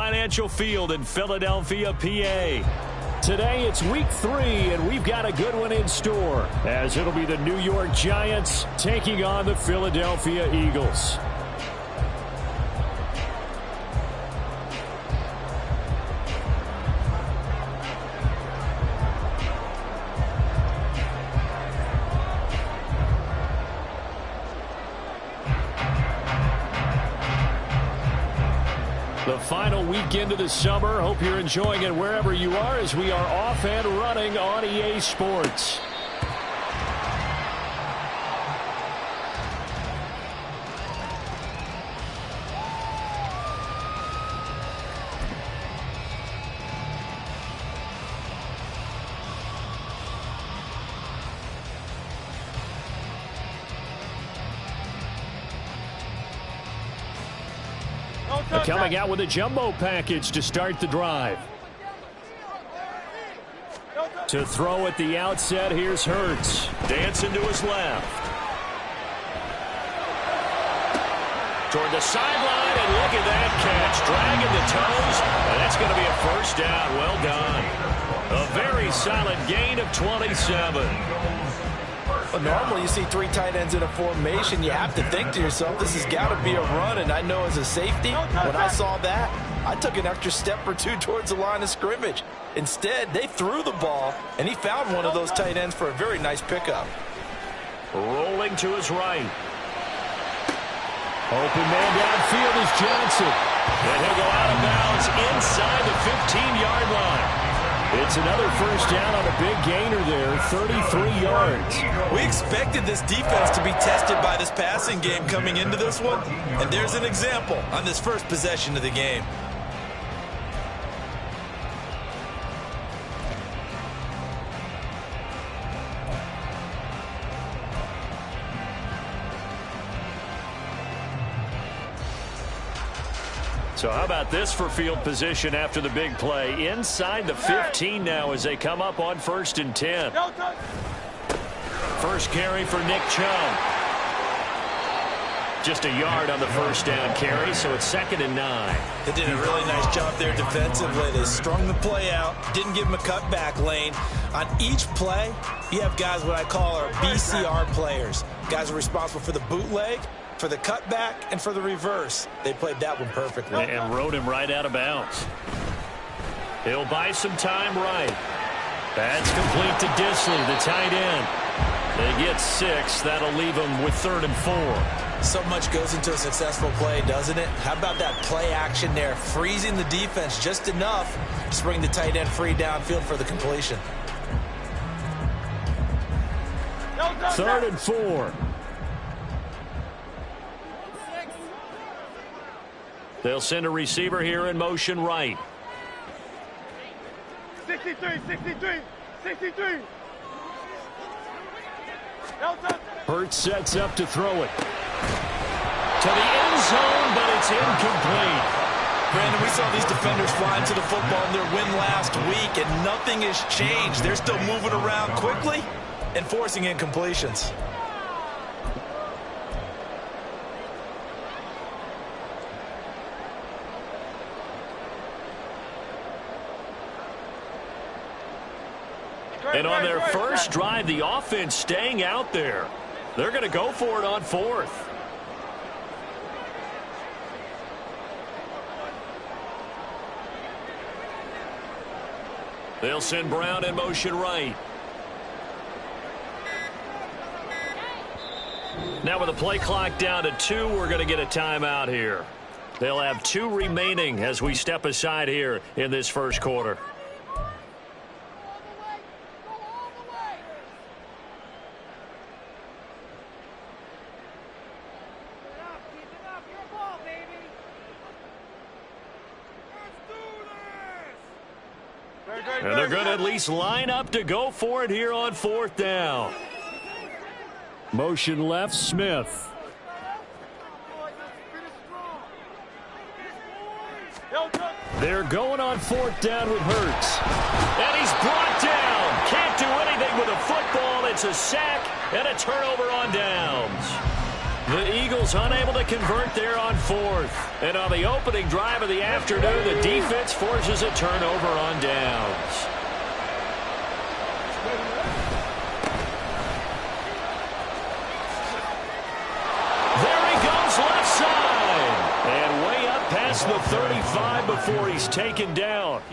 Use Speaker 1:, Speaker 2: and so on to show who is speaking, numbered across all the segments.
Speaker 1: Financial Field in Philadelphia, PA. Today it's week 3, and we've got a good one in store, as it'll be the New York Giants taking on the Philadelphia Eagles. The final weekend of the summer. Hope you're enjoying it wherever you are, as we are off and running on EA Sports. Coming out with a jumbo package to start the drive. To throw at the outset, here's Hurts. Dancing to his left. Toward the sideline, and look at that catch. Dragging the toes, and that's going to be a first down. Well done. A very solid gain of 27.
Speaker 2: Well, normally you see 3 tight ends in a formation. You have to think to yourself, this has got to be a run. And I know as a safety, when I saw that, I took an extra step or 2 towards the line of scrimmage. Instead, they threw the ball, and he found one of those tight ends for a very nice pickup.
Speaker 1: Rolling to his right. Open man downfield is Johnson. And he'll go out of bounds inside the 15-yard line. It's another first down on a big gainer there, 33 yards.
Speaker 2: We expected this defense to be tested by this passing game coming into this one, and there's an example on this first possession of the game.
Speaker 1: So how about this for field position after the big play? Inside the 15 now as they come up on 1st and 10. First carry for Nick Chubb. Just a yard on the first down carry, so it's 2nd and 9.
Speaker 2: They did a really nice job there defensively. They strung the play out, didn't give him a cutback lane. On each play, you have guys what I call our BCR players. Guys are responsible for the bootleg, for the cutback, and for the reverse. They played that one perfectly.
Speaker 1: And rode him right out of bounds. He'll buy some time right. That's complete to Disley, the tight end. They get 6. That'll leave them with 3rd and 4.
Speaker 2: So much goes into a successful play, doesn't it? How about that play action there? Freezing the defense just enough to bring the tight end free downfield for the completion.
Speaker 1: 3rd and 4. They'll send a receiver here in motion right.
Speaker 3: 63.
Speaker 1: Hurts sets up to throw it. To the end zone, but it's incomplete.
Speaker 2: Brandon, we saw these defenders flying to the football in their win last week, and nothing has changed. They're still moving around quickly and forcing incompletions.
Speaker 1: And on their first drive, the offense staying out there. They're going to go for it on 4th. They'll send Brown in motion right. Now with the play clock down to 2, we're going to get a timeout here. They'll have 2 remaining as we step aside here in this first quarter. And they're going to at least line up to go for it here on 4th down. Motion left, Smith. They're going on 4th down with Hurts. And he's brought down. Can't do anything with a football. It's a sack and a turnover on downs. The Eagles unable to convert there on fourth. And on the opening drive of the afternoon, the defense forces a turnover on downs. There he goes left side. And way up past the 35 before he's taken down.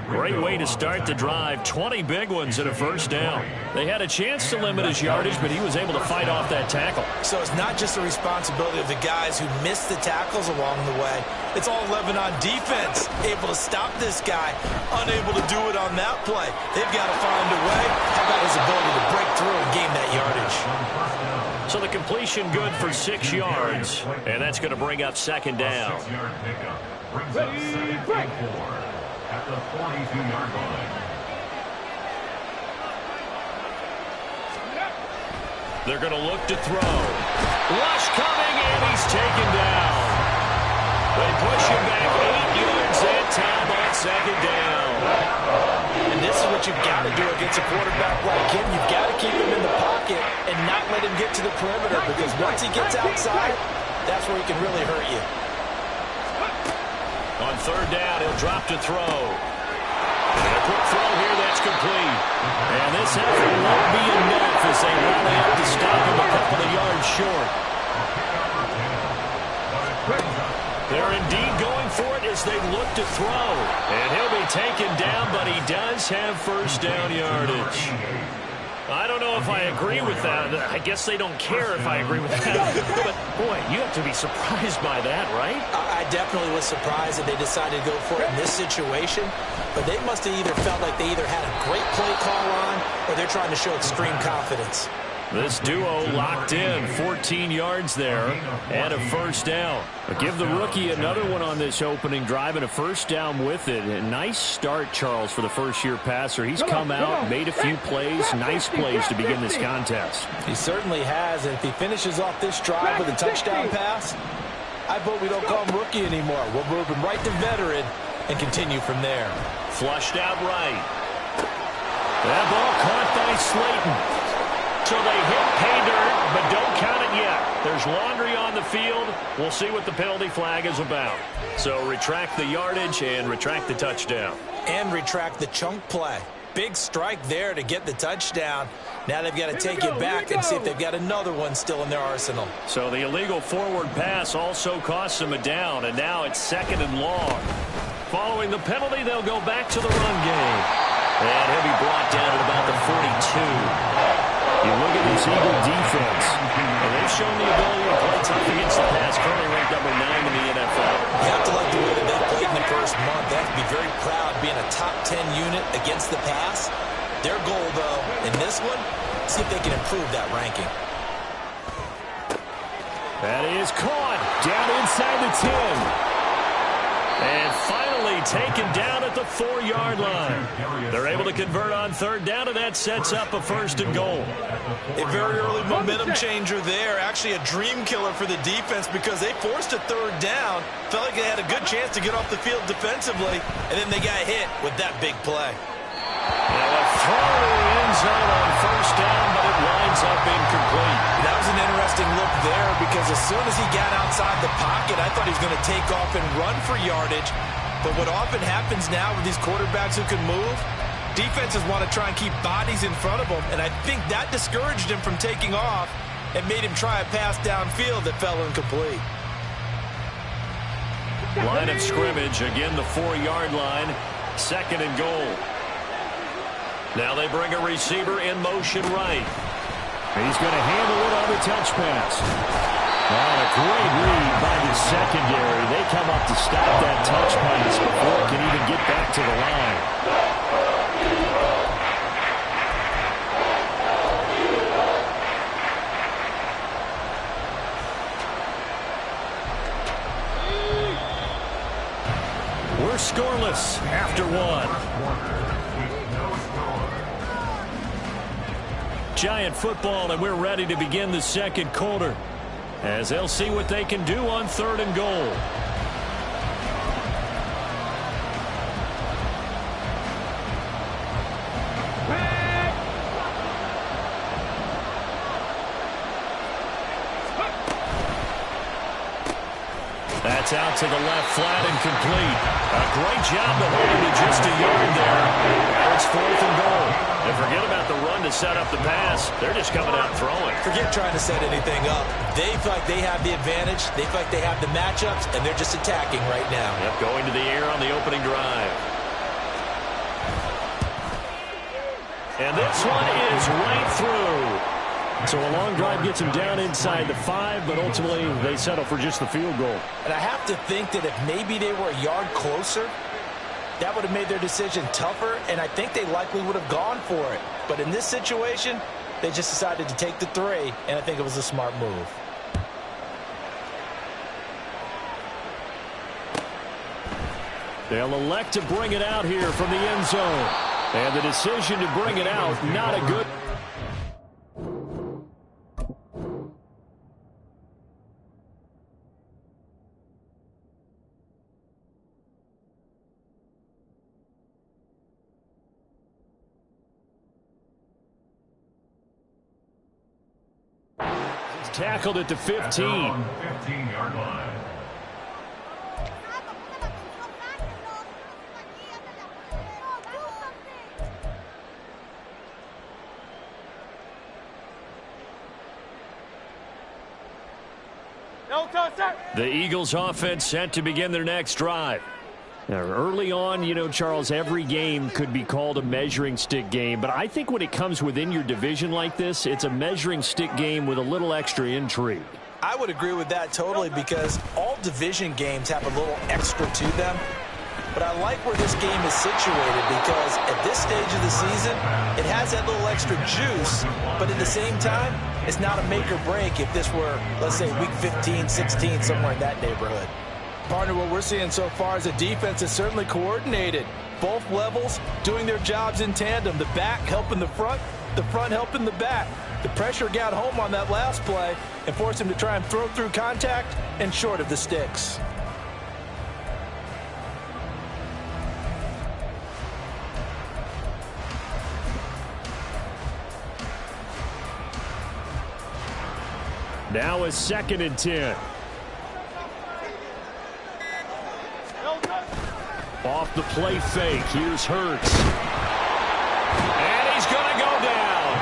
Speaker 1: Great way to start the drive. 20 big ones and a first down. They had a chance to limit his yardage, but he was able to fight off that tackle.
Speaker 2: So it's not just the responsibility of the guys who missed the tackles along the way. It's all 11 on defense. Able to stop this guy. Unable to do it on that play. They've got to find a way. How about his ability to break through and gain that yardage?
Speaker 1: So the completion good for 6 yards. And that's going to bring up second down.
Speaker 3: At the 42-yard line.
Speaker 1: They're going to look to throw. Rush coming, and he's taken down. They push him back 8 yards that time on second down.
Speaker 2: And this is what you've got to do against a quarterback like him. You've got to keep him in the pocket and not let him get to the perimeter, because once he gets outside, that's where he can really hurt you.
Speaker 1: On third down, he'll drop to throw. And a quick throw here, that's complete. And this effort won't be enough as they run out to stop him a couple of yards short. They're indeed going for it as they look to throw. And he'll be taken down, but he does have first down yardage. I don't know if I agree with that. I guess they don't care if I agree with that. But, boy, you have to be surprised by that, right?
Speaker 2: I definitely was surprised that they decided to go for it in this situation. But they must have either felt like they either had a great play call on or they're trying to show extreme confidence.
Speaker 1: This duo locked in, 14 yards there, and a first down. But give the rookie another one on this opening drive and a first down with it. A nice start, Charles, for the first-year passer. He's come out, made a few plays, nice plays to begin this contest.
Speaker 2: He certainly has, and if he finishes off this drive with a touchdown pass, I vote we don't call him rookie anymore. We'll move him right to veteran and continue from there.
Speaker 1: Flushed out right. That ball caught by Slayton. So they hit pay dirt, but don't count it yet. There's laundry on the field. We'll see what the penalty flag is about. So retract the yardage and retract the touchdown.
Speaker 2: And retract the chunk play. Big strike there to get the touchdown. Now they've got to take it back and see if they've got another one still in their arsenal.
Speaker 1: So the illegal forward pass also costs them a down, and now it's second and long. Following the penalty, they'll go back to the run game. And he'll be brought down at about the 42. You look at this Eagle defense, and they've shown the ability to play tough against the pass, currently ranked number 9 in the NFL.
Speaker 2: You have to like the way that they played in the first month. They have to be very proud being a top 10 unit against the pass. Their goal, though, in this one, see if they can improve that ranking.
Speaker 1: That is caught down inside the 10. And finally taken down at the 4-yard line. They're able to convert on third down, and that sets up a first and goal.
Speaker 2: A very early momentum changer there. Actually a dream killer for the defense because they forced a third down. Felt like they had a good chance to get off the field defensively, and then they got hit with that big play.
Speaker 1: Now a throw to the end zone on first down, but it winds up incomplete.
Speaker 2: That was an interesting look there because as soon as he got outside the pocket, I thought he was going to take off and run for yardage. But what often happens now with these quarterbacks who can move, defenses want to try and keep bodies in front of them, and I think that discouraged him from taking off and made him try a pass downfield that fell incomplete.
Speaker 1: Line of scrimmage, again the 4-yard line, second and goal. Now they bring a receiver in motion right.
Speaker 4: He's going to handle it on the touch pass. And a great read by the secondary. They come up to stop that touch pass before it can even get back to the line.
Speaker 1: We're scoreless after one. Giant football, and we're ready to begin the second quarter as they'll see what they can do on third and goal. It's out to the left, flat and complete. A great job to hold him to just a yard there. Now it's 4th and goal. And forget about the run to set up the pass. They're just coming out throwing.
Speaker 2: Forget trying to set anything up. They feel like they have the advantage. They feel like they have the matchups, and they're just attacking right now.
Speaker 1: Yep, going to the air on the opening drive. And this one is right through.
Speaker 4: So a long drive gets them down inside the 5, but ultimately they settle for just the field goal.
Speaker 2: And I have to think that if maybe they were a yard closer, that would have made their decision tougher, and I think they likely would have gone for it. But in this situation, they just decided to take the 3, and I think it was a smart move.
Speaker 4: They'll elect to bring it out here from the end zone. And the decision to bring it out, not a good... Tackled at the 15.
Speaker 3: 15-yard line.
Speaker 1: The Eagles offense set to begin their next drive.
Speaker 4: Now, early on, you know, Charles, every game could be called a measuring stick game. But I think when it comes within your division like this, it's a measuring stick game with a little extra intrigue.
Speaker 2: I would agree with that totally because all division games have a little extra to them. But I like where this game is situated because at this stage of the season, it has that little extra juice. But at the same time, it's not a make or break if this were, let's say, week 15, 16, somewhere in that neighborhood. Partner, what we're seeing so far is a defense that's certainly coordinated. Both levels doing their jobs in tandem. The back helping the front helping the back. The pressure got home on that last play and forced him to try and throw through contact and short of the sticks.
Speaker 4: Now is 2nd and 10. Off the play fake. Here's Hurts.
Speaker 1: And he's going to go down.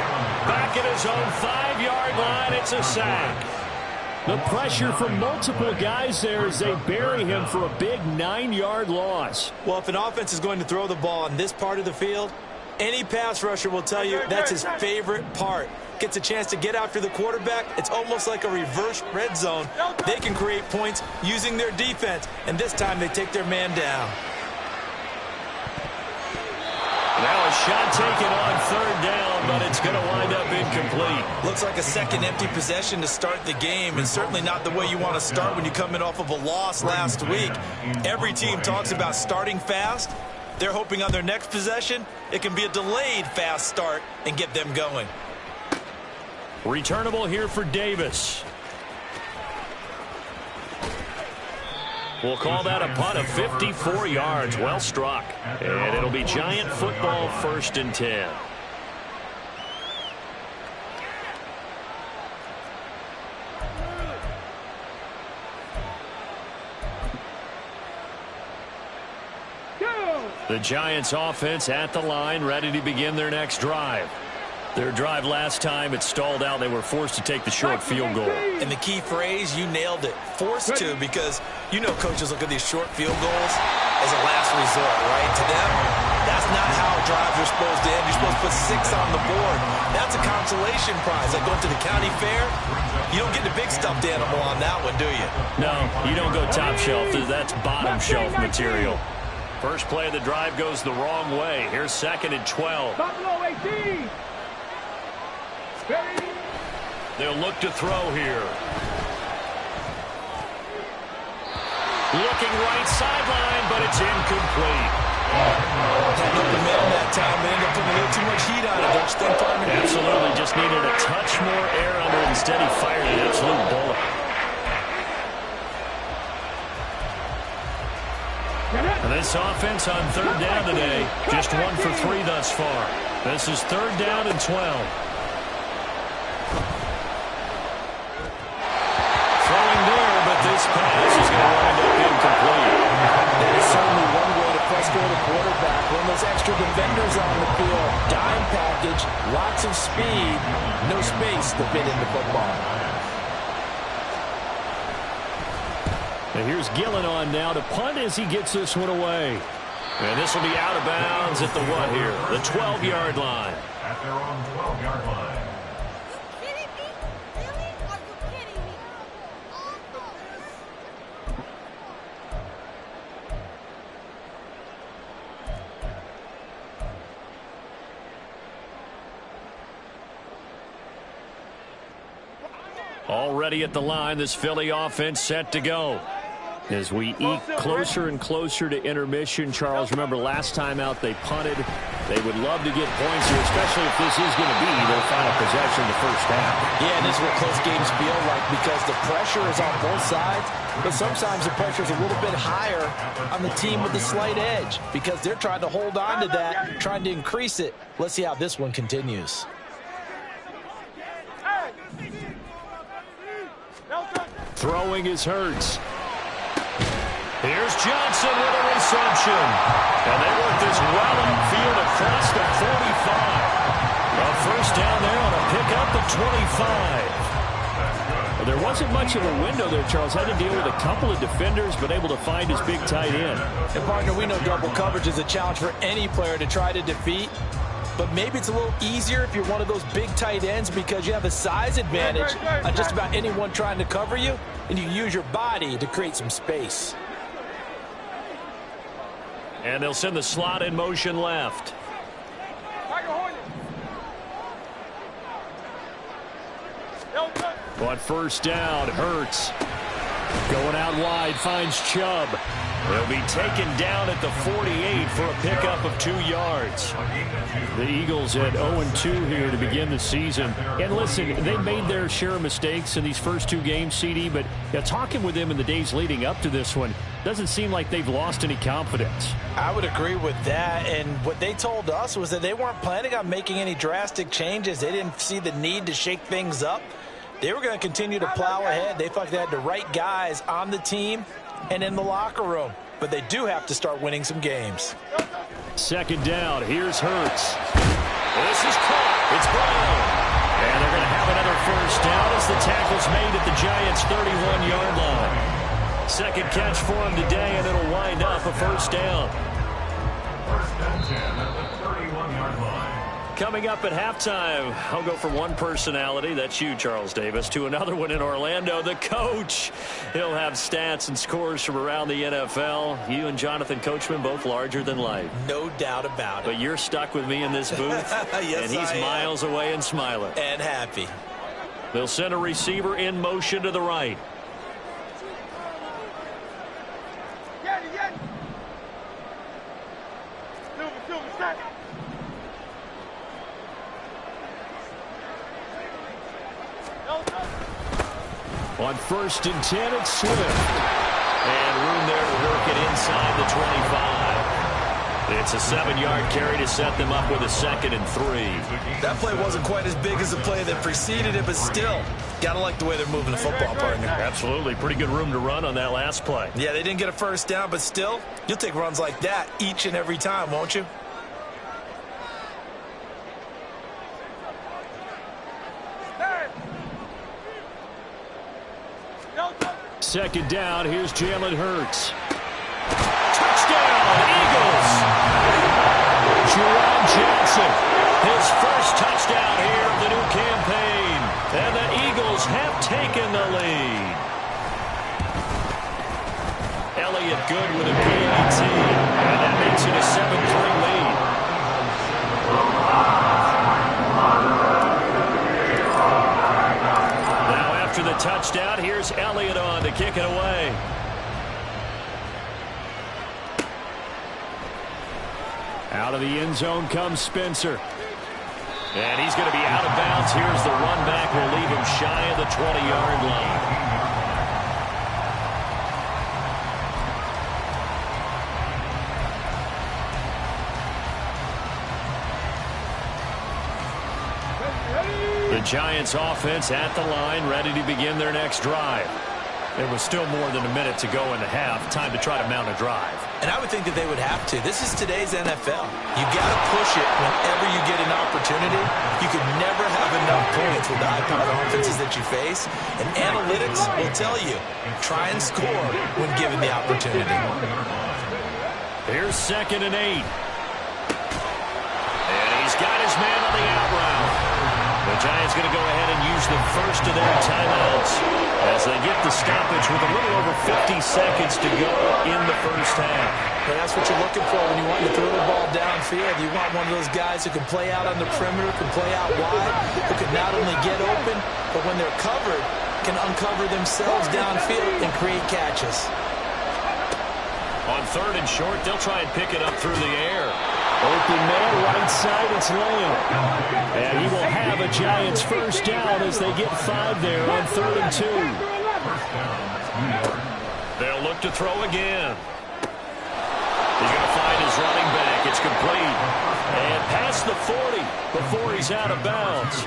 Speaker 1: Back at his own 5-yard line. It's a sack.
Speaker 4: The pressure from multiple guys there as they bury him for a big 9-yard loss.
Speaker 2: Well, if an offense is going to throw the ball on this part of the field, any pass rusher will tell you that's his favorite part. Gets a chance to get after the quarterback. It's almost like a reverse red zone. They can create points using their defense, and this time they take their man down.
Speaker 1: Now a shot taken on 3rd down, but it's going to wind up incomplete.
Speaker 2: Looks like a second empty possession to start the game, and certainly not the way you want to start when you come in off of a loss last week. Every team talks about starting fast. They're hoping on their next possession, it can be a delayed fast start and get them going.
Speaker 1: Returnable here for Davis. We'll call that a punt of 54 yards. Well struck. And it'll be Giant football 1st and 10. The Giants offense at the line, ready to begin their next drive. Their drive last time, it stalled out. They were forced to take the short field goal.
Speaker 2: And the key phrase, you nailed it. Forced to, because you know coaches look at these short field goals as a last resort, right? To them, that's not how drives are supposed to end. You're supposed to put 6 on the board. That's a consolation prize. Like going to the county fair, you don't get the big stuffed animal on that one, do you?
Speaker 1: No, you don't go top shelf. That's bottom shelf material. First play of the drive goes the wrong way. Here's 2nd and 12. They'll look to throw here. Looking right sideline, but it's incomplete.
Speaker 2: Had no momentum that time. They ended up putting a little too much heat on it, don't you think, partner?
Speaker 1: Absolutely. Just needed a touch more air under it. Instead, he fired an absolute bullet. And this offense on 3rd down today, just 1 for 3 thus far. This is 3rd down and 12. Throwing there, but this pass is going to wind up
Speaker 2: for the quarterback. When those extra defenders on the field, dime package, lots of speed, no space to fit in the football.
Speaker 4: And here's Gillen on now to punt as he gets this one away.
Speaker 1: And this will be out of bounds at the what here? The 12-yard line.
Speaker 3: At their own 12-yard line.
Speaker 1: Already at the line, this Philly offense set to go.
Speaker 4: As we eke closer and closer to intermission, Charles, remember last time out they punted. They would love to get points here, especially if this is going to be their final possession in the first half.
Speaker 2: Yeah, and this is what close games feel like because the pressure is on both sides, but sometimes the pressure is a little bit higher on the team with the slight edge because they're trying to hold on to that, trying to increase it. Let's see how this one continues.
Speaker 1: Throwing is Hurts. Here's Johnson with a reception. And they work this well upfield across the 45. A first down there on a pickup at 25.
Speaker 4: Well, there wasn't much of a window there, Charles. Had to deal with a couple of defenders, but able to find his big tight end.
Speaker 2: And, partner, we know double coverage is a challenge for any player to try to defeat. But maybe it's a little easier if you're one of those big tight ends because you have a size advantage on just about anyone trying to cover you, and you use your body to create some space.
Speaker 1: And they'll send the slot in motion left.
Speaker 4: On first down, Hurts. Going out wide, finds Chubb.
Speaker 1: They'll be taken down at the 48 for a pickup of 2 yards.
Speaker 4: The Eagles at 0-2 here to begin the season. And listen, they made their share of mistakes in these first 2 games, CD, but talking with them in the days leading up to this one, doesn't seem like they've lost any confidence.
Speaker 2: I would agree with that, and what they told us was that they weren't planning on making any drastic changes. They didn't see the need to shake things up. They were going to continue to plow ahead. They felt they had the right guys on the team and in the locker room, but they do have to start winning some games.
Speaker 4: Second down, here's Hurts.
Speaker 1: This is caught. It's Brown. And they're going to have another first down as the tackle's made at the Giants' 31-yard line. Second catch for him today, and it'll wind up a first down.
Speaker 3: First and 10 at the 31-yard line.
Speaker 1: Coming up at halftime, I'll go from one personality, that's you, Charles Davis, to another one in Orlando, the coach. He'll have stats and scores from around the NFL. You and Jonathan Coachman, both larger than life.
Speaker 2: No doubt about it.
Speaker 1: But you're stuck with me in this booth,
Speaker 2: Yes,
Speaker 1: and he's miles away and smiling.
Speaker 2: And happy.
Speaker 1: They'll send a receiver in motion to the right.
Speaker 4: On first and 10, it's Swift.
Speaker 1: And room there to work it inside the 25. It's a 7-yard carry to set them up with a 2nd and 3.
Speaker 2: That play wasn't quite as big as the play that preceded it, but still, gotta like the way they're moving the football, partner.
Speaker 1: Absolutely. Pretty good room to run on that last play.
Speaker 2: Yeah, they didn't get a first down, but still, you'll take runs like that each and every time, won't you?
Speaker 4: Second down, here's Jalen Hurts.
Speaker 1: Touchdown, Eagles!
Speaker 4: Jerome Johnson.
Speaker 1: His first touchdown here of the new campaign. And the Eagles have taken the lead. Elliott good with a PAT. And that makes it a 7-3 lead. Now after the touchdown, here's Elliott on to kick it away.
Speaker 4: Out of the end zone comes Spencer.
Speaker 1: And he's going to be out of bounds. Here's the run back. Will leave him shy of the 20-yard line. The Giants offense at the line, ready to begin their next drive. It was still more than a minute to go in the half. Time to try to mount a drive.
Speaker 2: And I would think that they would have to. This is today's NFL. You got to push it whenever you get an opportunity. You can never have enough points with the high-powered offenses that you face. And analytics will tell you, try and score when given the opportunity.
Speaker 1: Here's 2nd and 8. And he's got his man on the out route. The Giants going to go ahead and use the first of their timeouts as they get the stoppage with a little over 50 seconds to go in the first half.
Speaker 2: But that's what you're looking for when you want to throw the ball downfield. You want one of those guys who can play out on the perimeter, can play out wide, who can not only get open, but when they're covered, can uncover themselves downfield and create catches.
Speaker 1: On 3rd and short, they'll try and pick it up through the air.
Speaker 4: Open man, right side, it's Lamb. And he will have a Giants first down as they get 5 there on 3rd and 2.
Speaker 1: They'll look to throw again. He's going to find his running back. It's complete. And past the 40 before he's out of bounds.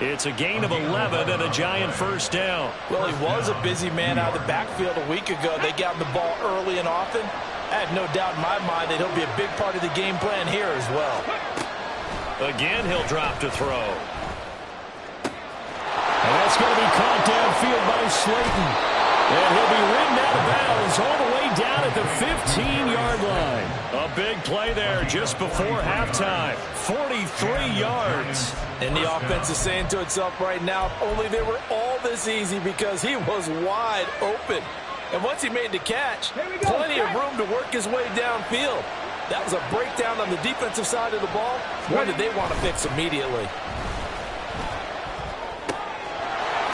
Speaker 1: It's a gain of 11 and a Giant first down.
Speaker 2: Well, he was a busy man out of the backfield a week ago. They got him the ball early and often. I have no doubt in my mind that he'll be a big part of the game plan here as well.
Speaker 1: Again, he'll drop to throw.
Speaker 4: And that's going to be caught downfield by Slayton. And he'll be ridden out of bounds all the way down at the 15-yard line.
Speaker 1: A big play there just before halftime. 43 yards.
Speaker 2: And the offense is saying to itself right now, if only they were all this easy, because he was wide open. And once he made the catch, plenty of room to work his way downfield. That was a breakdown on the defensive side of the ball, one that they want to fix immediately.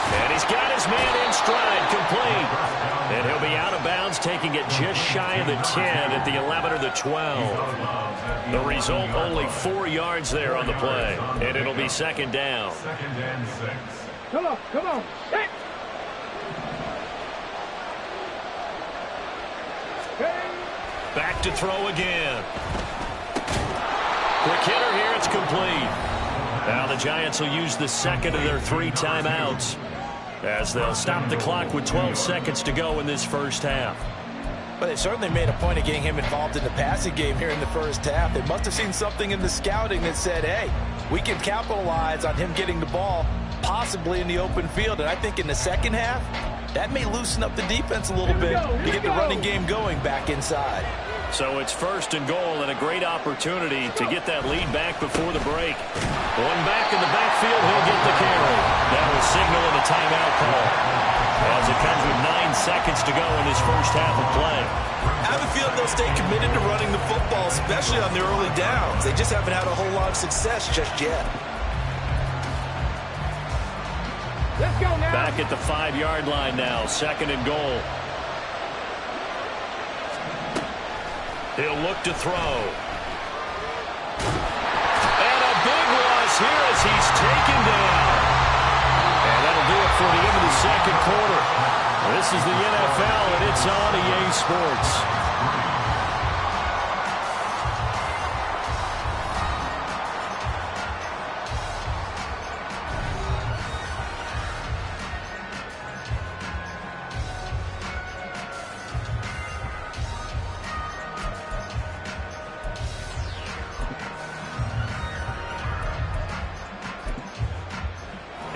Speaker 1: And he's got his man in stride, complete. And he'll be out of bounds, taking it just shy of the 10 at the 11 or the 12. The result, only 4 yards there on the play. And it'll be 2nd down.
Speaker 3: 2nd and 6.
Speaker 5: Come on. Hey.
Speaker 1: Back to throw again. Quick hitter here, it's complete. Now the Giants will use the 2nd of their 3 timeouts as they'll stop the clock with 12 seconds to go in this first half.
Speaker 2: But they certainly made a point of getting him involved in the passing game here in the first half. They must have seen something in the scouting that said, hey, we can capitalize on him getting the ball possibly in the open field. And I think in the second half, that may loosen up the defense a little bit to get the running game going back inside.
Speaker 1: So it's 1st and goal and a great opportunity to get that lead back before the break. One back in the backfield, he'll get the carry. That will signal in a timeout call as it comes with 9 seconds to go in this first half of play.
Speaker 2: I have a feeling they'll stay committed to running the football, especially on the early downs. They just haven't had a whole lot of success just yet.
Speaker 5: Let's go now.
Speaker 1: Back at the 5-yard line now, 2nd and goal. He'll look to throw. And a big loss here as he's taken down. And that'll do it for the end of the 2nd quarter. This is the NFL, and it's on EA Sports.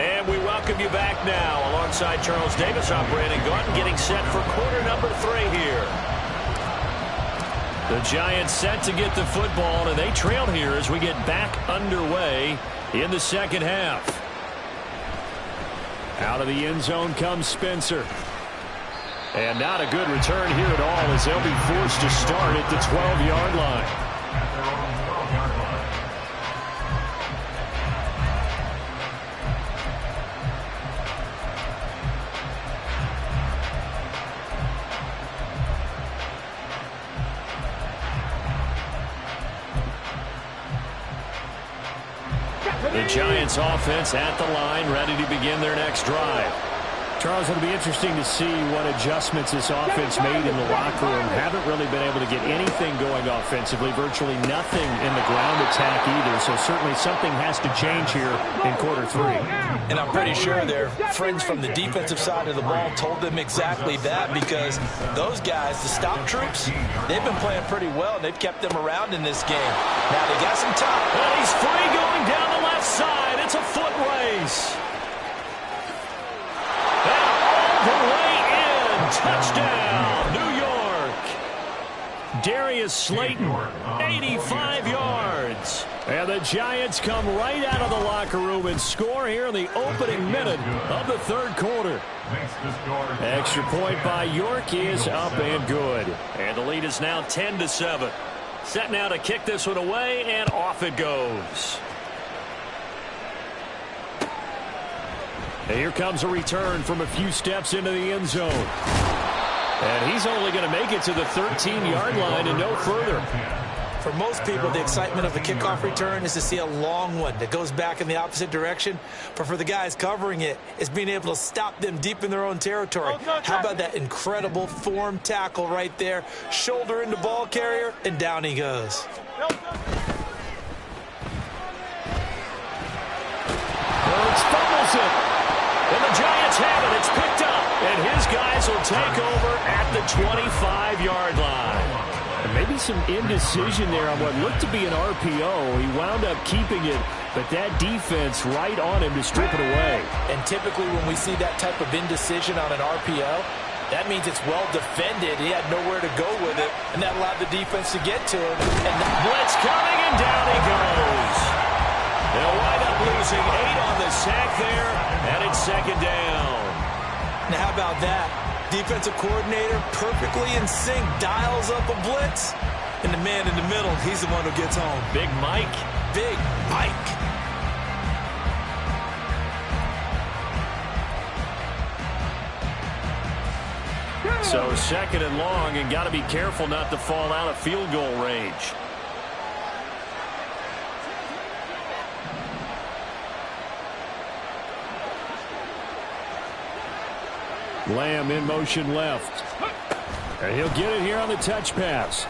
Speaker 1: And we welcome you back now. Alongside Charles Davis, I'm Brandon Gaudin, getting set for quarter number 3 here. The Giants set to get the football, and they trail here as we get back underway in the 2nd half.
Speaker 4: Out of the end zone comes Spencer. And not a good return here at all as they'll be forced to start at the 12-yard line. The Giants offense at the line, ready to begin their next drive. Charles, it'll be interesting to see what adjustments this offense made in the locker room. Haven't really been able to get anything going offensively, virtually nothing in the ground attack either. So certainly something has to change here in quarter 3.
Speaker 2: And I'm pretty sure their friends from the defensive side of the ball told them exactly that, because those guys, the stop troops, they've been playing pretty well, and they've kept them around in this game. Now they got some time.
Speaker 1: And he's free going down the left side. It's a foot race. The way in. Touchdown, New York. Darius Slayton, 85 yards. And the Giants come right out of the locker room and score here in the opening minute of the third quarter. Extra point by York is up and good. And the lead is now 10-7. Set now to kick this one away, and off it goes. And here comes a return from a few steps into the end zone. And he's only going to make it to the 13-yard line and no further.
Speaker 2: For most people, the excitement of a kickoff return is to see a long one that goes back in the opposite direction. But for the guys covering it, it's being able to stop them deep in their own territory. How about that incredible form tackle right there? Shoulder into ball carrier, and down he goes.
Speaker 1: Hurts fumbles it. And the Giants have it. It's picked up. And his guys will take over at the 25-yard line.
Speaker 4: And maybe some indecision there on what looked to be an RPO. He wound up keeping it, but that defense right on him to strip it away.
Speaker 2: And typically when we see that type of indecision on an RPO, that means it's well defended. He had nowhere to go with it, and that allowed the defense to get to him. And the
Speaker 1: blitz coming, and down he goes. They'll wind up losing 8 on the sack there, and it's second down.
Speaker 2: Now how about that? Defensive coordinator perfectly in sync, dials up a blitz, and the man in the middle, he's the one who gets home.
Speaker 1: Big Mike.
Speaker 2: Big Mike.
Speaker 1: So second and long, and got to be careful not to fall out of field goal range.
Speaker 4: Lamb in motion left. And he'll get it here on the touch pass.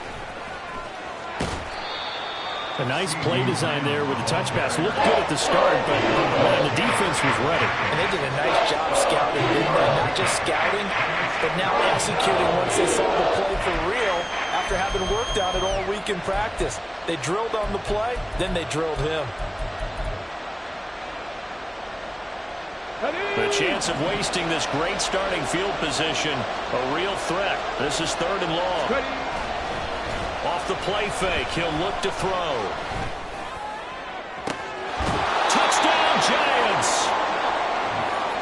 Speaker 4: A nice play design there with the touch pass. Looked good at the start, but the defense was ready.
Speaker 2: And they did a nice job scouting, didn't they? Not just scouting, but now executing once they saw the play for real after having worked on it all week in practice. They drilled on the play, then they drilled him.
Speaker 1: The chance of wasting this great starting field position, a real threat. This is third and long. Off the play fake, he'll look to throw. Touchdown, Giants!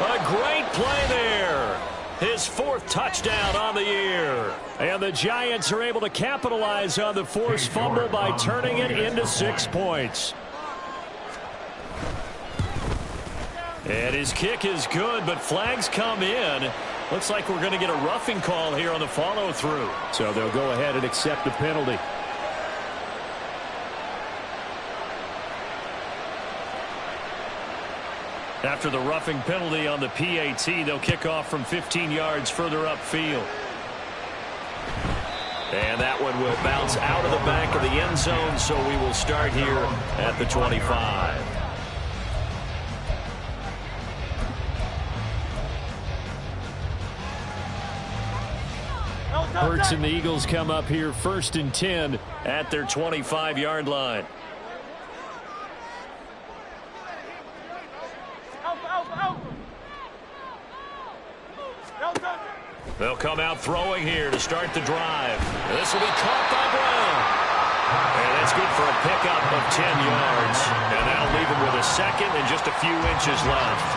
Speaker 1: A great play there. His 4th touchdown on the year. And the Giants are able to capitalize on the forced fumble by turning it into 6 points. And his kick is good, but flags come in. Looks like we're going to get a roughing call here on the follow-through.
Speaker 4: So they'll go ahead and accept the penalty.
Speaker 1: After the roughing penalty on the PAT, they'll kick off from 15 yards further upfield. And that one will bounce out of the back of the end zone, so we will start here at the 25.
Speaker 4: Hurts and the Eagles come up here 1st and 10
Speaker 1: at their 25-yard line. They'll come out throwing here to start the drive. This will be caught by Brown. And that's good for a pickup of 10 yards. And that'll leave him with a second and just a few inches left.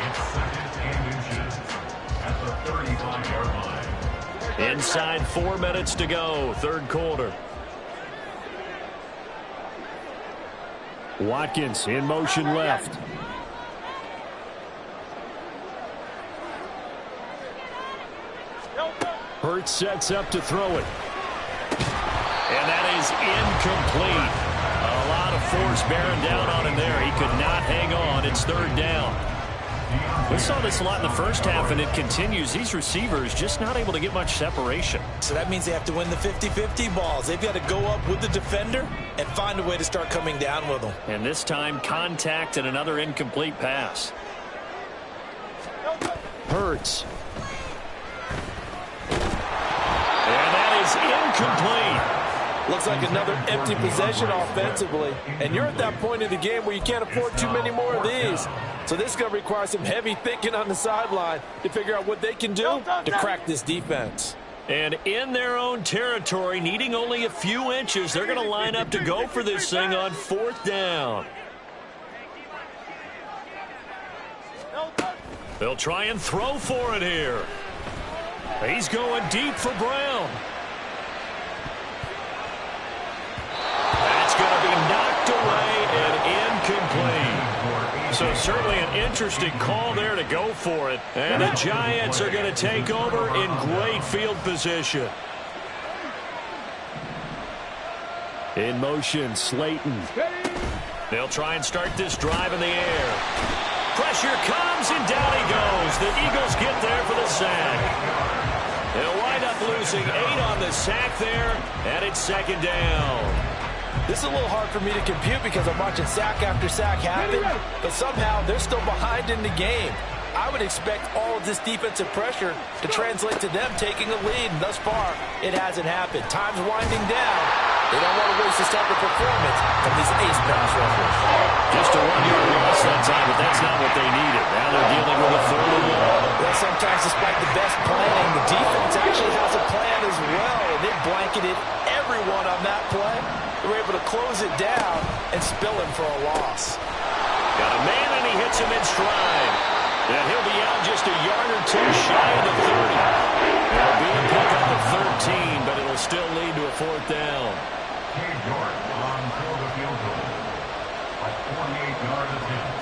Speaker 3: It's 2nd and inches at the 35-yard line.
Speaker 1: Inside 4 minutes to go, third quarter.
Speaker 4: Watkins in motion left. Hurts sets up to throw it.
Speaker 1: And that is incomplete. A lot of force bearing down on him there. He could not hang on. It's third down.
Speaker 4: We saw this a lot in the first half, and it continues. These receivers just not able to get much separation.
Speaker 2: So that means they have to win the 50-50 balls. They've got to go up with the defender and find a way to start coming down with them.
Speaker 4: And this time, contact and another incomplete pass. Hurts. And that is incomplete.
Speaker 2: Looks like another empty possession offensively. And you're at that point in the game where you can't afford too many more of these. So this is going to require some heavy thinking on the sideline to figure out what they can do to crack this defense.
Speaker 1: And in their own territory, needing only a few inches, they're going to line up to go for this thing on 4th down. They'll try and throw for it here. He's going deep for Brown. That's going to be knocked away and incomplete. So certainly an interesting call there to go for it. And the Giants are going to take over in great field position.
Speaker 4: In motion, Slayton.
Speaker 1: They'll try and start this drive in the air. Pressure comes, and down he goes. The Eagles get there for the sack. They'll wind up losing 8 on the sack there, and it's 2nd down.
Speaker 2: This is a little hard for me to compute because I'm watching sack after sack happen, but somehow they're still behind in the game. I would expect all of this defensive pressure to translate to them taking a lead, and thus far, it hasn't happened. Time's winding down. They don't want to waste this type of performance from these ace pass rushers.
Speaker 1: Just a 1-yard loss that time, but that's not what they needed. Now they're dealing with a 3rd and 1.
Speaker 2: Well, sometimes despite the best planning, the defense actually has a plan as well. They blanketed everyone on that play. They were able to close it down and spill him for a loss.
Speaker 1: Got a man, and he hits him in stride. And he'll be out just a yard or two shy of the 30. It'll be a pickup of 13, but it'll still lead to a 4th down.
Speaker 3: Cade York on for the field goal. A 48-yard attempt.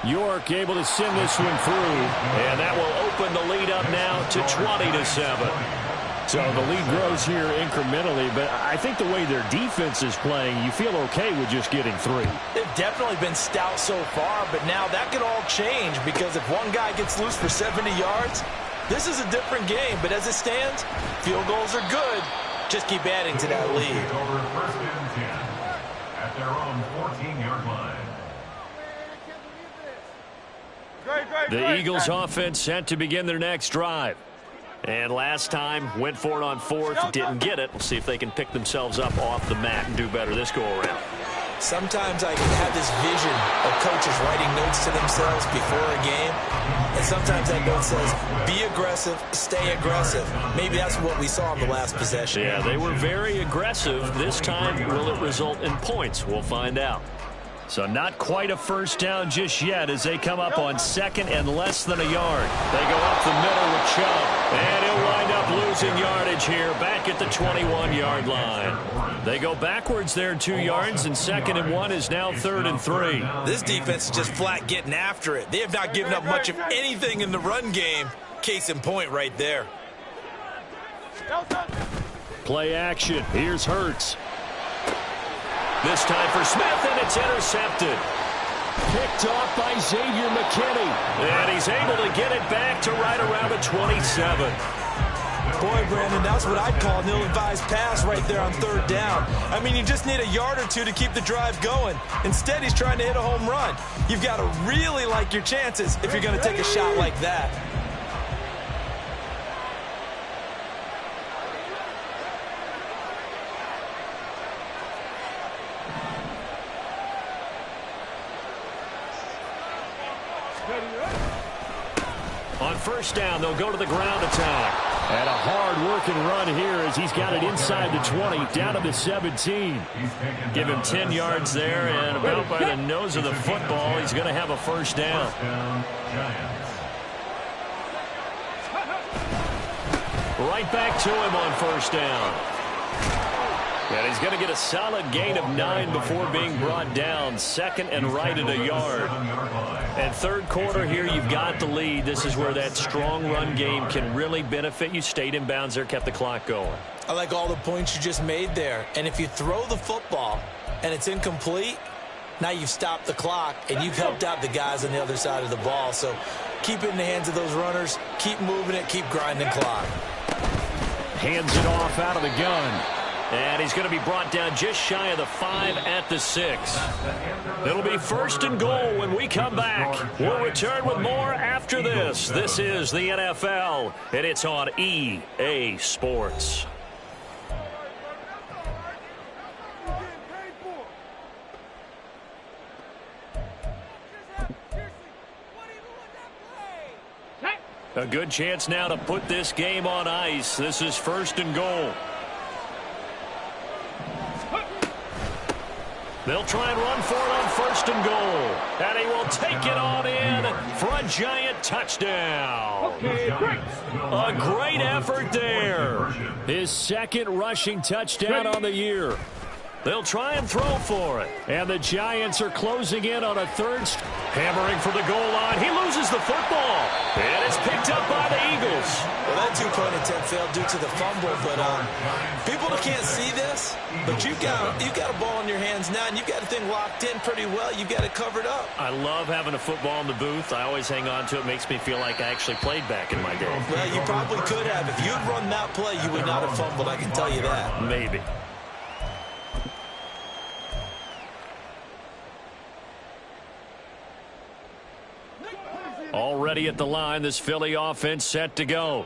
Speaker 4: York able to send this one through.
Speaker 1: And that will open the lead up now to 20-7.
Speaker 4: So the lead grows here incrementally, but I think the way their defense is playing, you feel okay with just getting 3.
Speaker 2: They've definitely been stout so far, but now that could all change because if one guy gets loose for 70 yards, this is a different game. But as it stands, field goals are good. Just keep adding to that lead.
Speaker 3: Over 1st and 10 at their own 14-yard line.
Speaker 1: The Eagles offense set to begin their next drive. And last time, went for it on 4th, didn't get it. We'll see if they can pick themselves up off the mat and do better this go-around.
Speaker 2: Sometimes I can have this vision of coaches writing notes to themselves before a game. And sometimes that note says, be aggressive, stay aggressive. Maybe that's what we saw in the last possession.
Speaker 1: Yeah, they were very aggressive. This time, will it result in points? We'll find out. So not quite a 1st down just yet as they come up on 2nd and less than a yard. They go up the middle with Chubb. And he'll wind up losing yardage here back at the 21-yard line. They go backwards there 2 yards, and 2nd and 1 is now 3rd and 3.
Speaker 2: This defense is just flat getting after it. They have not given up much of anything in the run game. Case in point right there.
Speaker 4: Play action. Here's Hurts.
Speaker 1: This time for Smith, and it's intercepted.
Speaker 4: Picked off by Xavier McKinney.
Speaker 1: And he's able to get it back to right around the 27.
Speaker 2: Boy, Brandon, that's what I'd call an ill-advised pass right there on 3rd down. I mean, you just need a yard or 2 to keep the drive going. Instead, he's trying to hit a home run. You've got to really like your chances if you're going to take a shot like that.
Speaker 1: On 1st down, they'll go to the ground attack.
Speaker 4: And a hard-working run here as he's got it inside the 20, down to the 17.
Speaker 1: Give him 10 yards there, and about by the nose of the football, he's going to have a 1st down. Right back to him on 1st down. And he's going to get a solid gain of 9 before being brought down. 2nd and right at a yard. And 3rd quarter here, you've got the lead. This is where that strong run game can really benefit you. Stayed in bounds there, kept the clock going.
Speaker 2: I like all the points you just made there. And if you throw the football and it's incomplete, Now you've stopped the clock, and you've helped out the guys on the other side of the ball. So keep it in the hands of those runners. Keep moving it. Keep grinding clock.
Speaker 4: Hands it off out of the gun.
Speaker 1: And he's going to be brought down just shy of the 5 at the 6. It'll be 1st and goal when we come back. We'll return with more after this. This is the NFL, and it's on EA Sports. A good chance now to put this game on ice. This is 1st and goal. They'll try and run for it on 1st and goal. And he will take it on in for a giant touchdown. A great effort there.
Speaker 4: His 2nd rushing touchdown on the year.
Speaker 1: They'll try and throw for it.
Speaker 4: And the Giants are closing in on a 3rd.
Speaker 1: Hammering for the goal line. He loses the football. And it's picked up by the Eagles.
Speaker 2: Well, that 2-point attempt failed due to the fumble. But people that can't see this, but you've got a ball in your hands now, and you've got the thing locked in pretty well. You've got it covered up.
Speaker 1: I love having a football in the booth. I always hang on to it. Makes me feel like I actually played back in my day.
Speaker 2: Well, you probably could have. If you'd run that play, you would not have fumbled. I can tell you that.
Speaker 1: Maybe.
Speaker 4: Already at the line, this Philly offense set to go.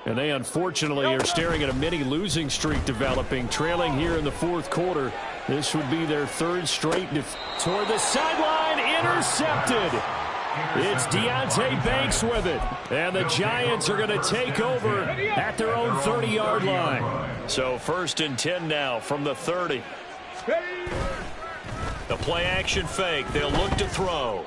Speaker 4: And they unfortunately are staring at a mini losing streak developing, trailing here in the 4th quarter. This would be their 3rd straight. Toward the sideline, intercepted. It's Deonte Banks with it. And the Giants are going to take over at their own 30-yard line.
Speaker 1: So 1st and 10 now from the 30. The play action fake. They'll look to throw.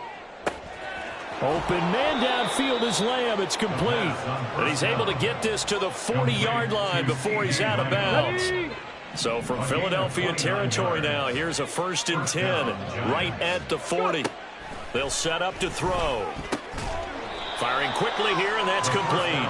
Speaker 4: Open man downfield is Lamb. It's complete.
Speaker 1: And he's able to get this to the 40-yard line before he's out of bounds. So from Philadelphia territory now, here's a 1st and 10 right at the 40. They'll set up to throw. Firing quickly here, and that's complete.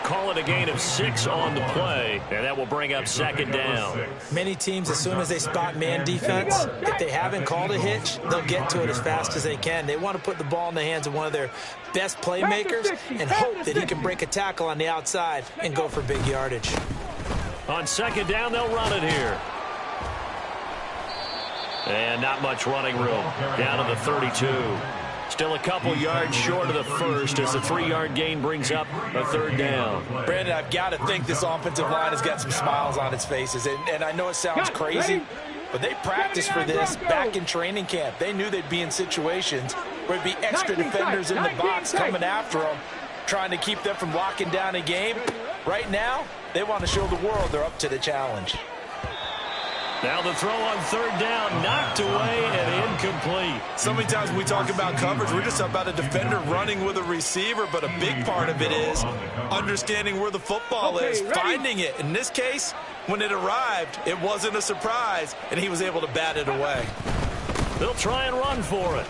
Speaker 1: Call it a gain of 6 on the play, and that will bring up 2nd down.
Speaker 2: Many teams, as soon as they spot man defense, if they haven't called a hitch, they'll get to it as fast as they can. They want to put the ball in the hands of one of their best playmakers and hope that he can break a tackle on the outside and go for big yardage.
Speaker 1: On 2nd down, they'll run it here. And not much running room. Down to the 32. Still a couple yards short of the 1st as the 3-yard gain brings up a 3rd down.
Speaker 2: Brandon, I've got to think this offensive line has got some smiles on its faces. And I know it sounds crazy, but they practiced for this back in training camp. They knew they'd be in situations where there'd be extra defenders in the box coming after them, trying to keep them from locking down a game. Right now, they want to show the world they're up to the challenge.
Speaker 1: Now the throw on 3rd down, knocked away and incomplete.
Speaker 2: So many times when we talk about coverage, we're just about a defender running with a receiver, but a big part of it is understanding where the football is, finding it. In this case, when it arrived, it wasn't a surprise, and he was able to bat it away.
Speaker 1: They'll try and run for it.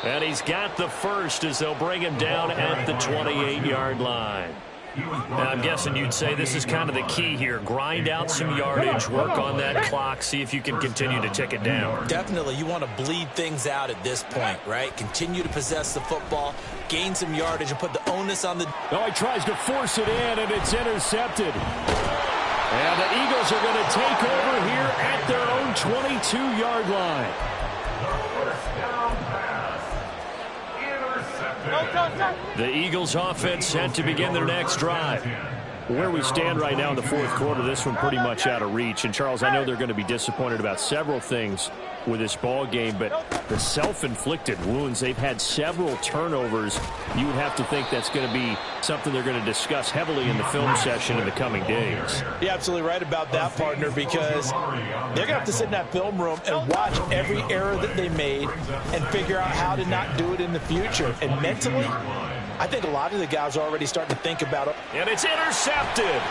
Speaker 1: And he's got the 1st as they'll bring him down at the 28-yard line. And I'm guessing you'd say this is kind of the key here. Grind out some yardage, work on that clock, see if you can continue to tick it down.
Speaker 2: Definitely. You want to bleed things out at this point, right? Continue to possess the football, gain some yardage, and put the onus on the...
Speaker 4: Oh, he tries to force it in, and it's intercepted. And the Eagles are going to take over here at their own 22-yard line. The Eagles offense set to begin their next drive. Where we stand right now in the 4th quarter, this one pretty much out of reach. And, Charles, I know they're going to be disappointed about several things with this ball game, but the self-inflicted wounds, they've had several turnovers. You would have to think that's going to be something they're going to discuss heavily in the film session in the coming days.
Speaker 2: You're absolutely right about that, partner, because they're going to have to sit in that film room and watch every error that they made and figure out how to not do it in the future. And mentally, I think a lot of the guys are already starting to think about it.
Speaker 1: And it's intercepted.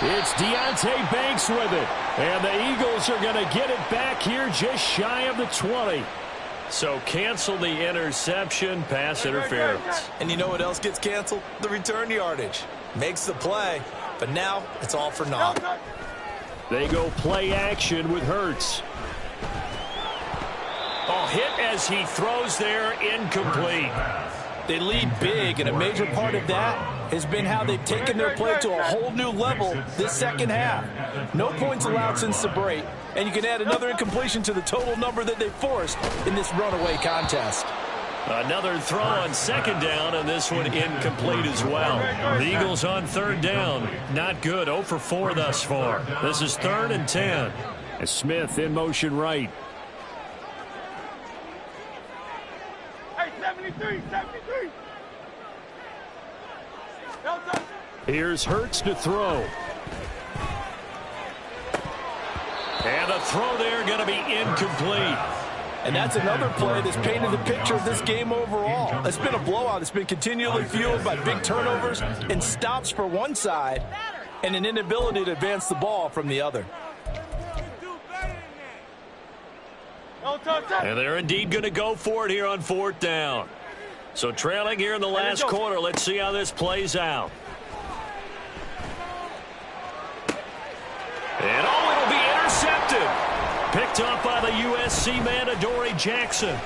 Speaker 4: It's Deonte Banks with it. And the Eagles are going to get it back here just shy of the 20.
Speaker 1: So cancel the interception, pass interference.
Speaker 2: And you know what else gets canceled? The return yardage. Makes the play, but now it's all for naught.
Speaker 4: They go play action with Hurts.
Speaker 1: Oh, hit as he throws there, incomplete.
Speaker 2: They lead big, and a major part of that has been how they've taken their play to a whole new level this second half. No points allowed since the break, and you can add another incompletion to the total number that they forced in this runaway contest.
Speaker 1: Another throw on second down, and this one incomplete as well. The Eagles on third down. Not good. 0 for 4 thus far. This is 3rd and 10.
Speaker 4: And Smith in motion right.
Speaker 5: Hey, 73, 73.
Speaker 4: Here's Hurts to throw.
Speaker 1: And the throw there going to be incomplete.
Speaker 2: And that's another play that's painted the picture of this game overall. It's been a blowout. It's been continually fueled by big turnovers and stops for one side and an inability to advance the ball from the other.
Speaker 1: And they're indeed going to go for it here on 4th down. So trailing here in the last quarter. Let's see how this plays out. And it'll be intercepted. Picked up by the USC man, Adoree Jackson.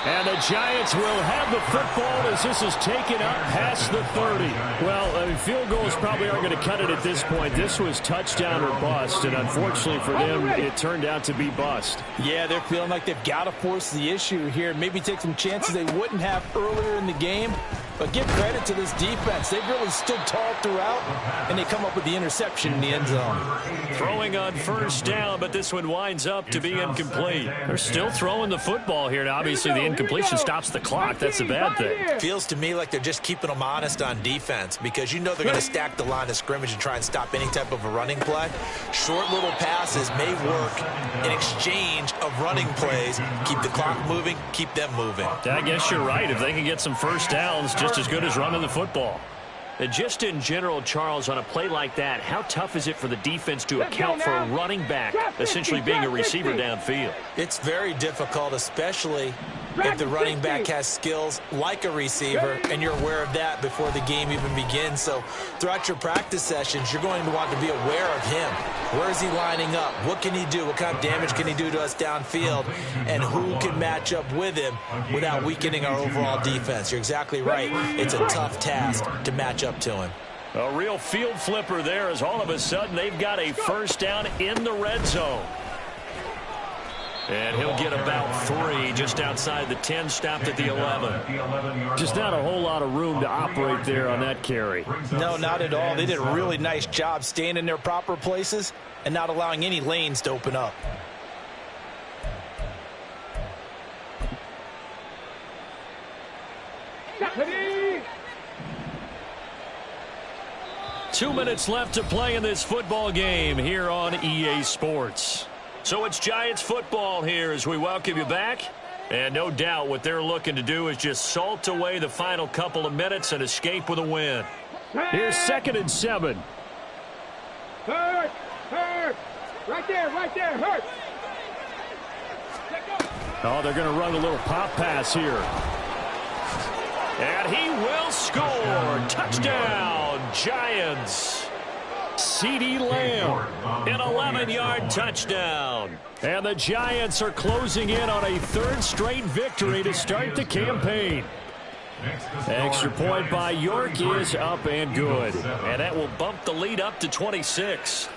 Speaker 4: And the Giants will have the football as this is taken up past the 30. Well, field goals probably aren't going to cut it at this point. This was touchdown or bust, and unfortunately for them, it turned out to be bust.
Speaker 2: Yeah, they're feeling like they've got to force the issue here. Maybe take some chances they wouldn't have earlier in the game. But give credit to this defense. They've really stood tall throughout, and they come up with the interception in the end zone.
Speaker 1: Throwing on 1st down, but this one winds up to be incomplete. They're still throwing the football here, and obviously the incompletion stops the clock. That's a bad thing.
Speaker 6: Feels to me like they're just keeping them honest on defense because you know they're going to stack the line of scrimmage and try and stop any type of a running play. Short little passes may work in exchange of running plays. Keep the clock moving, keep them moving.
Speaker 1: I guess you're right. If they can get some first downs, just as good as running the football. And just in general, Charles, on a play like that, how tough is it for the defense to account for a running back essentially being a receiver downfield?
Speaker 6: It's very difficult, especially if the running back has skills like a receiver, and you're aware of that before the game even begins. So throughout your practice sessions, you're going to want to be aware of him. Where is he lining up? What can he do? What kind of damage can he do to us downfield? And who can match up with him without weakening our overall defense? You're exactly right. It's a tough task to match up to him.
Speaker 1: A real field flipper there as all of a sudden they've got a first down in the red zone. And he'll get about 3 just outside the 10, stopped at the 11.
Speaker 4: Just not a whole lot of room to operate there on that carry.
Speaker 2: No, not at all. They did a really nice job staying in their proper places and not allowing any lanes to open up.
Speaker 5: Deputy!
Speaker 1: 2 minutes left to play in this football game here on EA Sports. So it's Giants football here as we welcome you back. And no doubt what they're looking to do is just salt away the final couple of minutes and escape with a win.
Speaker 4: Here's 2nd and 7.
Speaker 5: Hurt! Hurt! Right there, hurt!
Speaker 4: Oh, they're going to run a little pop pass here.
Speaker 1: And he will score. Touchdown, Giants. CeeDee Lamb, an 11-yard touchdown.
Speaker 4: And the Giants are closing in on a 3rd straight victory to start the campaign. Extra point by York is up and good.
Speaker 1: And that will bump the lead up to 26.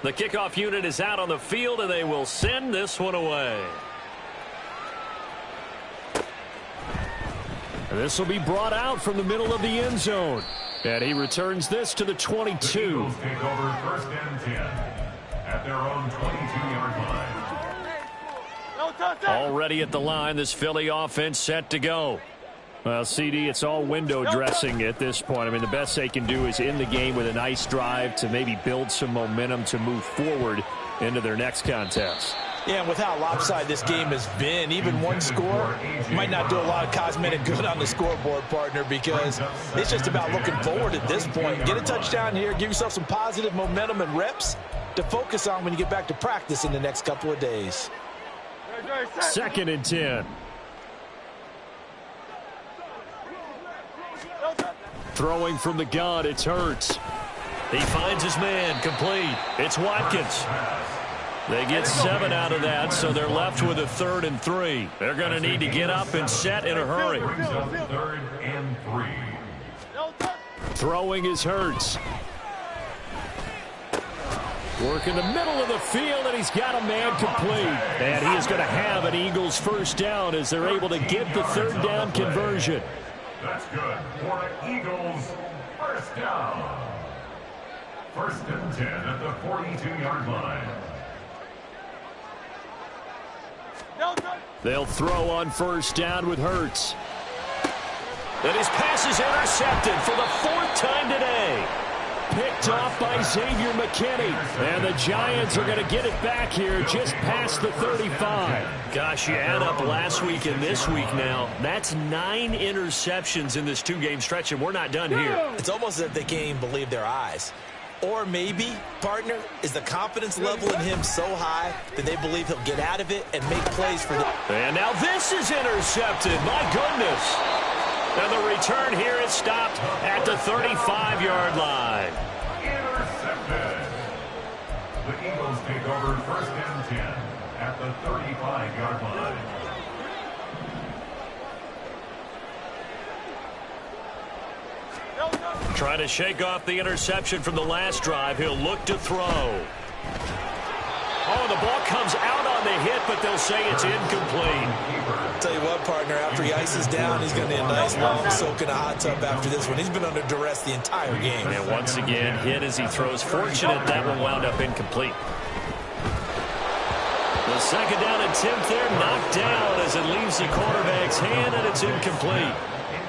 Speaker 1: The kickoff unit is out on the field, and they will send this one away.
Speaker 4: And this will be brought out from the middle of the end zone. And he returns this to the 22.
Speaker 3: The Eagles take over 1st and 10 at their own 22-yard line.
Speaker 1: Already at the line, this Philly offense set to go.
Speaker 4: Well, CD, it's all window dressing at this point. I mean, the best they can do is end the game with a nice drive to maybe build some momentum to move forward into their next contest.
Speaker 2: Yeah, and with how lopsided this game has been, even one score might not do a lot of cosmetic good on the scoreboard, partner, because it's just about looking forward at this point. Get a touchdown here, give yourself some positive momentum and reps to focus on when you get back to practice in the next couple of days.
Speaker 4: 2nd and 10. Throwing from the gun, it's Hurts.
Speaker 1: He finds his man, complete. It's Watkins. They get 7 out of that, so they're left with a 3rd and 3. They're going to need to get up and set in a hurry.
Speaker 3: 3rd and 3.
Speaker 4: Throwing is Hurts. Work in the middle of the field, and he's got a man complete. And he is going to have an Eagles first down as they're able to get the 3rd down conversion.
Speaker 3: That's good for the Eagles. First down. 1st and 10 at the 42-yard line.
Speaker 4: They'll throw on first down with Hurts.
Speaker 1: And his pass is intercepted for the 4th time today.
Speaker 4: Picked off by Xavier McKinney. And the Giants are going to get it back here just past the 35.
Speaker 1: Gosh, you add up last week and this week now. That's 9 interceptions in this 2-game stretch, and we're not done here.
Speaker 6: It's almost as if they can't even believe their eyes. Or maybe, partner, is the confidence level in him so high that they believe he'll get out of it and make plays for them.
Speaker 1: And now this is intercepted. My goodness. And the return here is stopped at the 35-yard line.
Speaker 3: Intercepted. The Eagles take over 1st and 10 at the 35-yard line.
Speaker 1: Trying to shake off the interception from the last drive. He'll look to throw. Oh, the ball comes out on the hit, but they'll say it's incomplete.
Speaker 6: Tell you what, partner, after he ices down, he's going to need a nice long soak in a hot tub after this one. He's been under duress the entire game.
Speaker 1: And once again, hit as he throws. Fortunate that one wound up incomplete. The 2nd down attempt there knocked down as it leaves the quarterback's hand, and it's incomplete.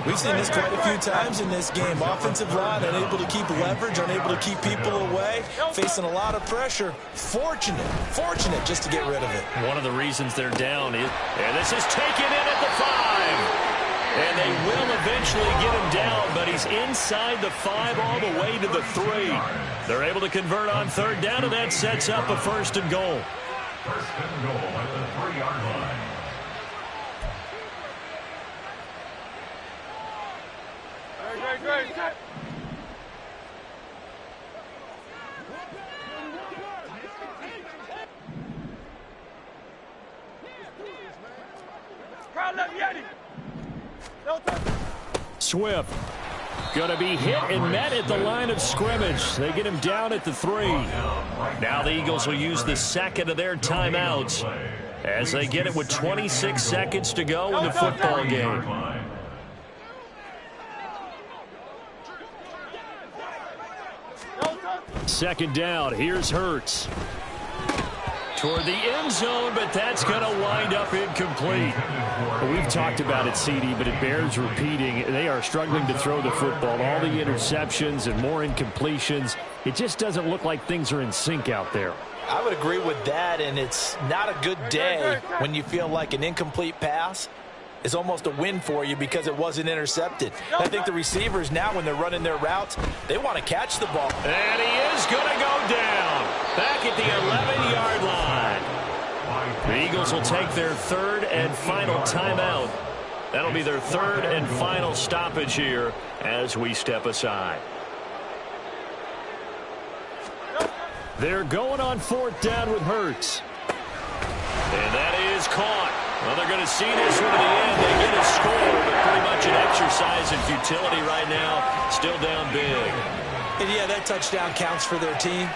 Speaker 6: We've seen this quite a few times in this game. Offensive line unable to keep leverage, unable to keep people away, facing a lot of pressure. Fortunate just to get rid of it.
Speaker 1: One of the reasons they're down is, and this is taken in at the 5. And they will eventually get him down, but he's inside the 5 all the way to the 3. They're able to convert on 3rd down, and that sets up a 1st and goal.
Speaker 3: 1st and goal at the 3-yard line.
Speaker 5: Great.
Speaker 4: Swift going to be hit and met at the line of scrimmage. They get him down at the 3.
Speaker 1: Now the Eagles will use the 2nd of their timeouts as they get it with 26 seconds to go in the football game.
Speaker 4: 2nd down. Here's Hurts.
Speaker 1: Toward the end zone, but that's going to wind up incomplete.
Speaker 4: We've talked about it, CD, but it bears repeating. They are struggling to throw the football. All the interceptions and more incompletions. It just doesn't look like things are in sync out there.
Speaker 2: I would agree with that, and it's not a good day when you feel like an incomplete pass is almost a win for you because it wasn't intercepted. I think the receivers now, when they're running their routes, they want to catch the ball.
Speaker 1: And he is going to go down back at the 11-yard line. The Eagles will take their 3rd and final timeout. That'll be their 3rd and final stoppage here as we step aside.
Speaker 4: They're going on 4th down with Hurts.
Speaker 1: And that is caught. Well, they're going to see this one to the end. They get a score, but pretty much an exercise in futility right now. Still down big.
Speaker 6: And yeah, that touchdown counts for their team,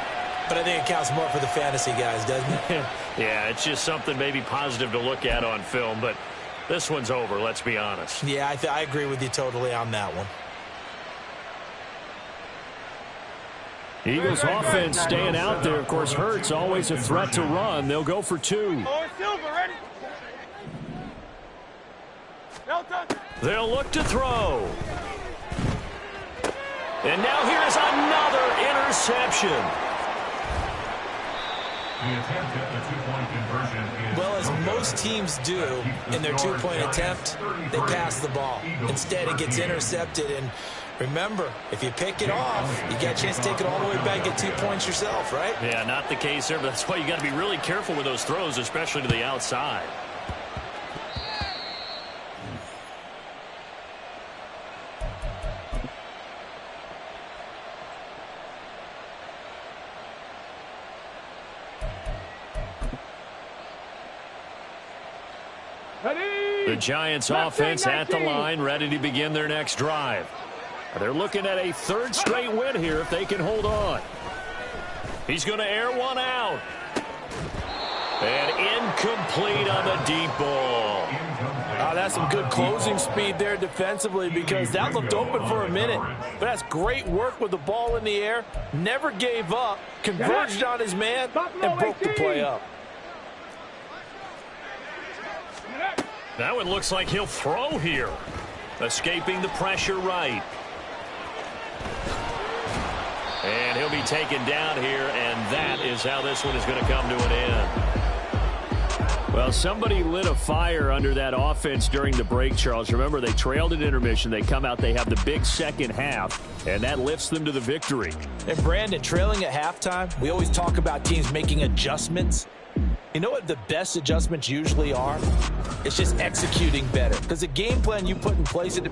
Speaker 6: but I think it counts more for the fantasy guys, doesn't it?
Speaker 1: Yeah, it's just something maybe positive to look at on film, but this one's over, let's be honest.
Speaker 6: Yeah, I agree with you totally on that one.
Speaker 4: Eagles offense staying out there. Of course, Hurts always a threat to run. They'll go for 2.
Speaker 1: They'll look to throw. And now here is another interception.
Speaker 3: The attempt at the 2-point conversion is...
Speaker 6: Well, as most teams do in their 2-point attempt, they pass the ball. Instead, it gets intercepted. And remember, if you pick it off, you got a chance to take it all the way back and get 2 points yourself, right?
Speaker 1: Yeah, not the case there, but that's why you got to be really careful with those throws, especially to the outside. The Giants offense at the line, ready to begin their next drive. They're looking at a third straight win here if they can hold on. He's going to air one out. And incomplete on the deep ball.
Speaker 2: Oh, that's some good closing speed there defensively because that looked open for a minute. But that's great work with the ball in the air. Never gave up, converged on his man, and broke the play up.
Speaker 1: That one looks like he'll throw here. Escaping the pressure right. And he'll be taken down here, and that is how this one is going to come to an end. Well, somebody lit a fire under that offense during the break, Charles. Remember, they trailed at intermission. They come out, they have the big second half, and that lifts them to the victory.
Speaker 2: And, Brandon, trailing at halftime, we always talk about teams making adjustments. You know what the best adjustments usually are? It's just executing better. Because the game plan you put in place at the